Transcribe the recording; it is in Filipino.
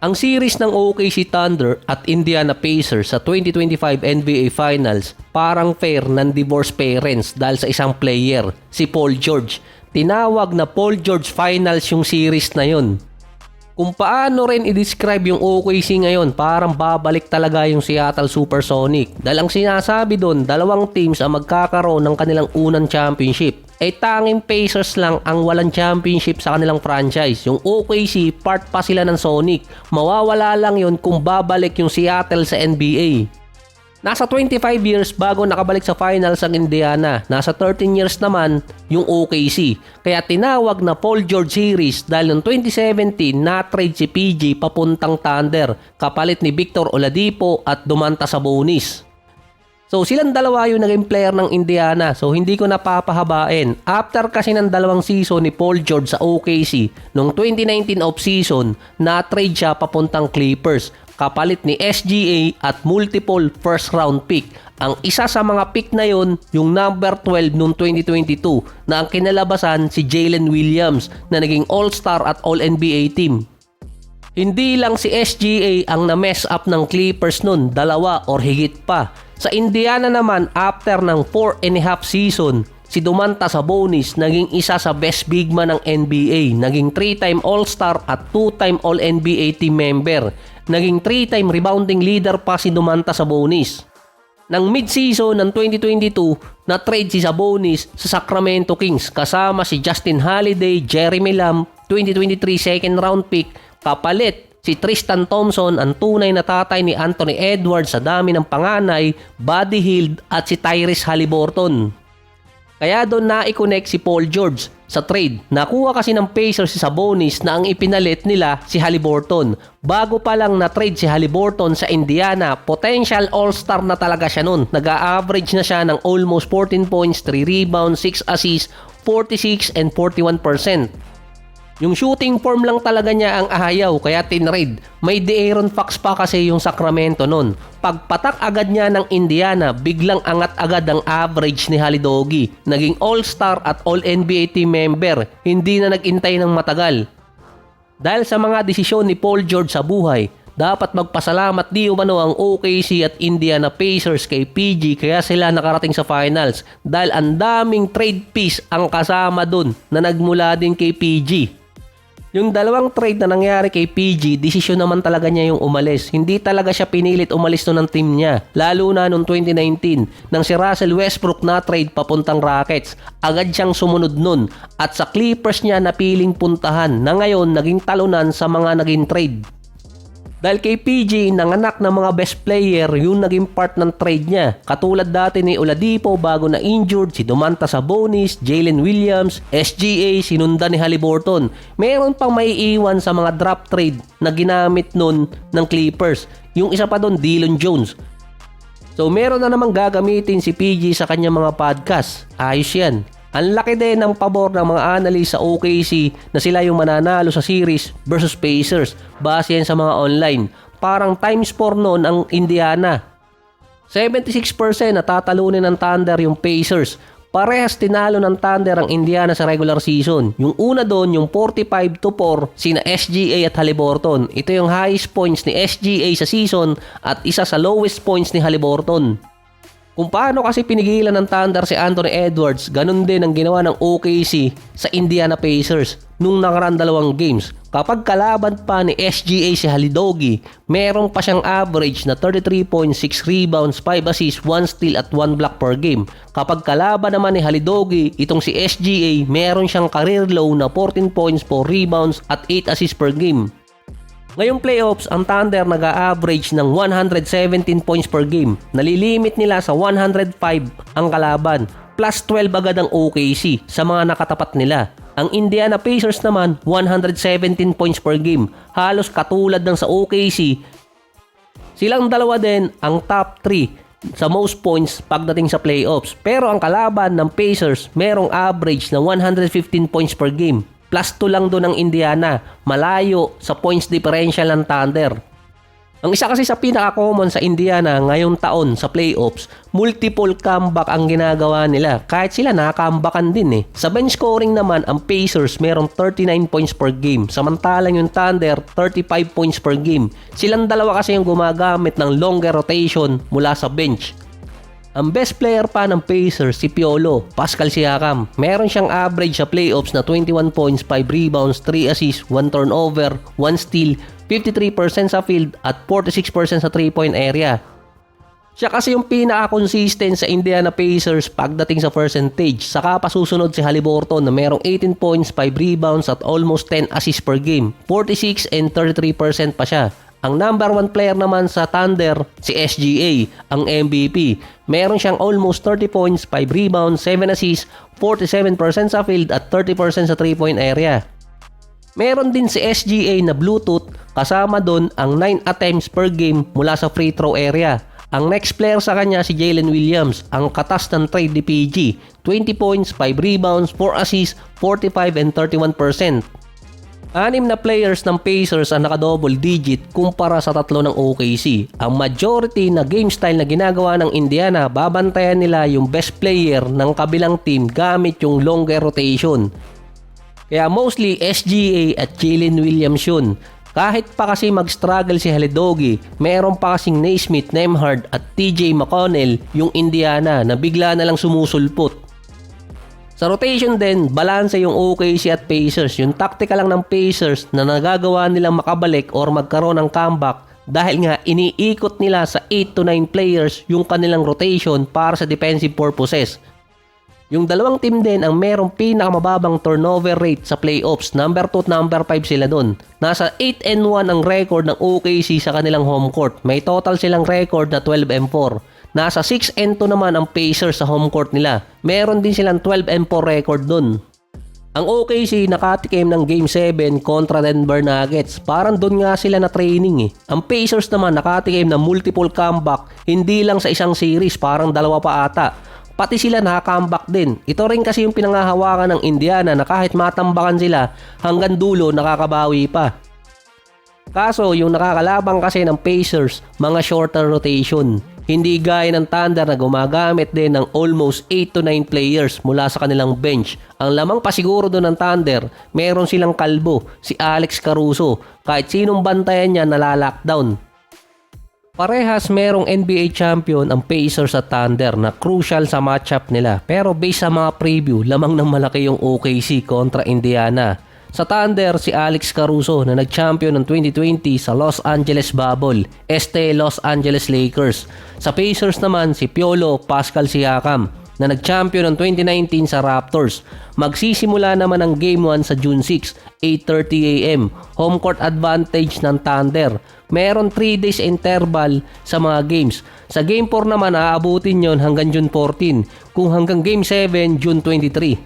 Ang series ng OKC Thunder at Indiana Pacers sa 2025 NBA Finals parang fair ng divorce parents dahil sa isang player, si Paul George. Tinawag na Paul George Finals yung series na yun. Kung paano rin i-describe yung OKC ngayon, parang babalik talaga yung Seattle Supersonic. Dahil ang sinasabi doon, dalawang teams ang magkakaroon ng kanilang unang championship. Tanging Pacers lang ang walang championship sa kanilang franchise. Yung OKC, part pa sila ng Sonic. Mawawala lang yun kung babalik yung Seattle sa NBA. Nasa 25 years bago nakabalik sa finals ang Indiana. Nasa 13 years naman yung OKC. Kaya tinawag na Paul George series dahil noong 2017 na-trade si PG papuntang Thunder kapalit ni Victor Oladipo at Domantas Sabonis. So silang dalawa yung naging player ng Indiana, so hindi ko napapahabain. After kasi ng dalawang season ni Paul George sa OKC, noong 2019 off-season, na-trade siya papuntang Clippers, kapalit ni SGA at multiple first round pick. Ang isa sa mga pick na yon, yung number 12 noong 2022, na ang kinalabasan si Jalen Williams na naging All-Star at All-NBA team. Hindi lang si SGA ang na-mess up ng Clippers nun, dalawa or higit pa. Sa Indiana naman, after ng 4.5 season, si Domantas Sabonis naging isa sa best big man ng NBA. Naging 3-time All-Star at 2-time All-NBA team member. Naging 3-time rebounding leader pa si Domantas Sabonis. Nang mid-season ng 2022, na-trade si Sabonis sa Sacramento Kings kasama si Justin Holiday, Jeremy Lamb, 2023 second round pick, kapalit si Tristan Thompson, ang tunay na tatay ni Anthony Edwards sa dami ng panganay, Buddy Hield at si Tyrese Haliburton. Kaya doon na-i-connect si Paul George sa trade. Nakuha kasi ng Pacers si Sabonis na ang ipinalit nila si Haliburton. Bago pa lang na-trade si Haliburton sa Indiana, potential all-star na talaga siya noon. Nag-a-average na siya ng almost 14 points, 3 rebounds, 6 assists, 46 and 41%. Yung shooting form lang talaga niya ang ahayaw kaya tinrade. May De'Aaron Fox pa kasi yung Sacramento nun. Pagpatak agad niya ng Indiana, biglang angat agad ang average ni Halidogi. Naging All-Star at All-NBA team member. Hindi na nag-intay ng matagal. Dahil sa mga desisyon ni Paul George sa buhay, dapat magpasalamat di umano ang OKC at Indiana Pacers kay PG kaya sila nakarating sa finals dahil ang daming trade piece ang kasama dun na nagmula din kay PG. Yung dalawang trade na nangyari kay PG, desisyon naman talaga niya yung umalis. Hindi talaga siya pinilit umalis ng team niya. Lalo na noong 2019, nang si Russell Westbrook na trade papuntang Rockets. Agad siyang sumunod nun. At sa Clippers niya napiling puntahan na ngayon naging talunan sa mga naging trade. Dahil kay PG, nanganak ng mga best player yung naging part ng trade niya. Katulad dati ni Oladipo bago na injured, si Domantas Sabonis, Jalen Williams, SGA, sinundan ni Haliburton. Meron pang maiiwan sa mga drop trade na ginamit nun ng Clippers. Yung isa pa doon, Dillon Jones. So meron na namang gagamitin si PG sa kanyang mga podcast. Ayos yan. Ang laki din ng pabor ng mga analyst sa OKC na sila yung mananalo sa series versus Pacers base yan sa mga online. Parang times 4 noon ang Indiana. 76% na tatalunin ng Thunder yung Pacers. Parehas tinalo ng Thunder ang Indiana sa regular season. Yung una doon, yung 45-4 sina SGA at Haliburton. Ito yung highest points ni SGA sa season at isa sa lowest points ni Haliburton. Kung paano kasi pinigilan ng Thunder si Anthony Edwards, ganun din ang ginawa ng OKC sa Indiana Pacers nung nakaraan dalawang games. Kapag kalaban pa ni SGA si Halidogi, meron pa siyang average na 33.6 rebounds, 5 assists, 1 steal at 1 block per game. Kapag kalaban naman ni Halidogi, itong si SGA, meron siyang career low na 14 points, 4 rebounds at 8 assists per game. Ngayong playoffs, ang Thunder nag-a-average ng 117 points per game. Nalilimit nila sa 105 ang kalaban. Plus 12 agad ang OKC sa mga nakatapat nila. Ang Indiana Pacers naman, 117 points per game. Halos katulad ng sa OKC. Silang dalawa din ang top 3 sa most points pagdating sa playoffs. Pero ang kalaban ng Pacers, merong average na 115 points per game. Plus 2 lang doon ang Indiana, malayo sa points differential ng Thunder. Ang isa kasi sa pinaka-common sa Indiana ngayong taon sa playoffs, multiple comeback ang ginagawa nila kahit sila nakakambakan din eh. Sa bench scoring naman, ang Pacers merong 39 points per game, samantalang yung Thunder 35 points per game. Silang dalawa kasi yung gumagamit ng longer rotation mula sa bench. Ang best player pa ng Pacers si Piolo, Pascal Siakam. Meron siyang average sa playoffs na 21 points, 5 rebounds, 3 assists, 1 turnover, 1 steal, 53% sa field at 46% sa 3-point area. Siya kasi yung pinaka-consistent sa Indiana Pacers pagdating sa percentage. Saka pa susunod si Haliburton na merong 18 points, 5 rebounds at almost 10 assists per game. 46 and 33% pa siya. Ang number 1 player naman sa Thunder, si SGA, ang MVP. Meron siyang almost 30 points, 5 rebounds, 7 assists, 47% sa field at 30% sa 3-point area. Meron din si SGA na Bluetooth, kasama doon ang 9 attempts per game mula sa free throw area. Ang next player sa kanya si Jalen Williams, ang katas ng trade ni PG. 20 points, 5 rebounds, 4 assists, 45 and 31%. 6 na players ng Pacers ang naka-double digit kumpara sa 3 ng OKC. Ang majority na game style na ginagawa ng Indiana, babantayan nila yung best player ng kabilang team gamit yung longer rotation. Kaya mostly SGA at Jalen Williams yun. Kahit pa kasi mag-struggle si Halidogi, meron pa kasing Naismith, Nembhard at TJ McConnell yung Indiana na bigla na lang sumusulpot. Sa rotation din, balanse yung OKC at Pacers. Yung taktika lang ng Pacers na nagagawa nilang makabalik or magkaroon ng comeback dahil nga iniikot nila sa 8 to 9 players yung kanilang rotation para sa defensive purposes. Yung dalawang team din ang merong pinakamababang turnover rate sa playoffs. Number 2 at number 5 sila dun. Nasa 8-1 ang record ng OKC sa kanilang home court. May total silang record na 12-4. Nasa 6-2 naman ang Pacers sa home court nila. Meron din silang 12-4 record dun. Ang OKC nakatikim ng Game 7 kontra Denver Nuggets. Parang dun nga sila na training eh. Ang Pacers naman nakatikim ng multiple comeback. Hindi lang sa isang series, parang dalawa pa ata. Pati sila naka-comeback din. Ito rin kasi yung pinangahawakan ng Indiana na kahit matambakan sila, hanggang dulo nakakabawi pa. Kaso yung nakakalabang kasi ng Pacers, mga shorter rotation. Hindi gaya ng Thunder na gumagamit din ng almost 8 to 9 players mula sa kanilang bench. Ang lamang pa siguro doon ng Thunder, meron silang kalbo, si Alex Caruso. Kahit sinong bantayan niya nalalockdown. Parehas merong NBA champion ang Pacers at Thunder na crucial sa matchup nila. Pero based sa mga preview, lamang ng malaki yung OKC kontra Indiana. Sa Thunder, si Alex Caruso na nag-champion ng 2020 sa Los Angeles Bubble, Los Angeles Lakers. Sa Pacers naman, si Piolo, Pascal Siakam na nag-champion ng 2019 sa Raptors. Magsisimula naman ang Game 1 sa June 6, 8:30 AM. Home court advantage ng Thunder. Meron 3 days interval sa mga games. Sa Game 4 naman, aabutin yon hanggang June 14. Kung hanggang Game 7, June 23.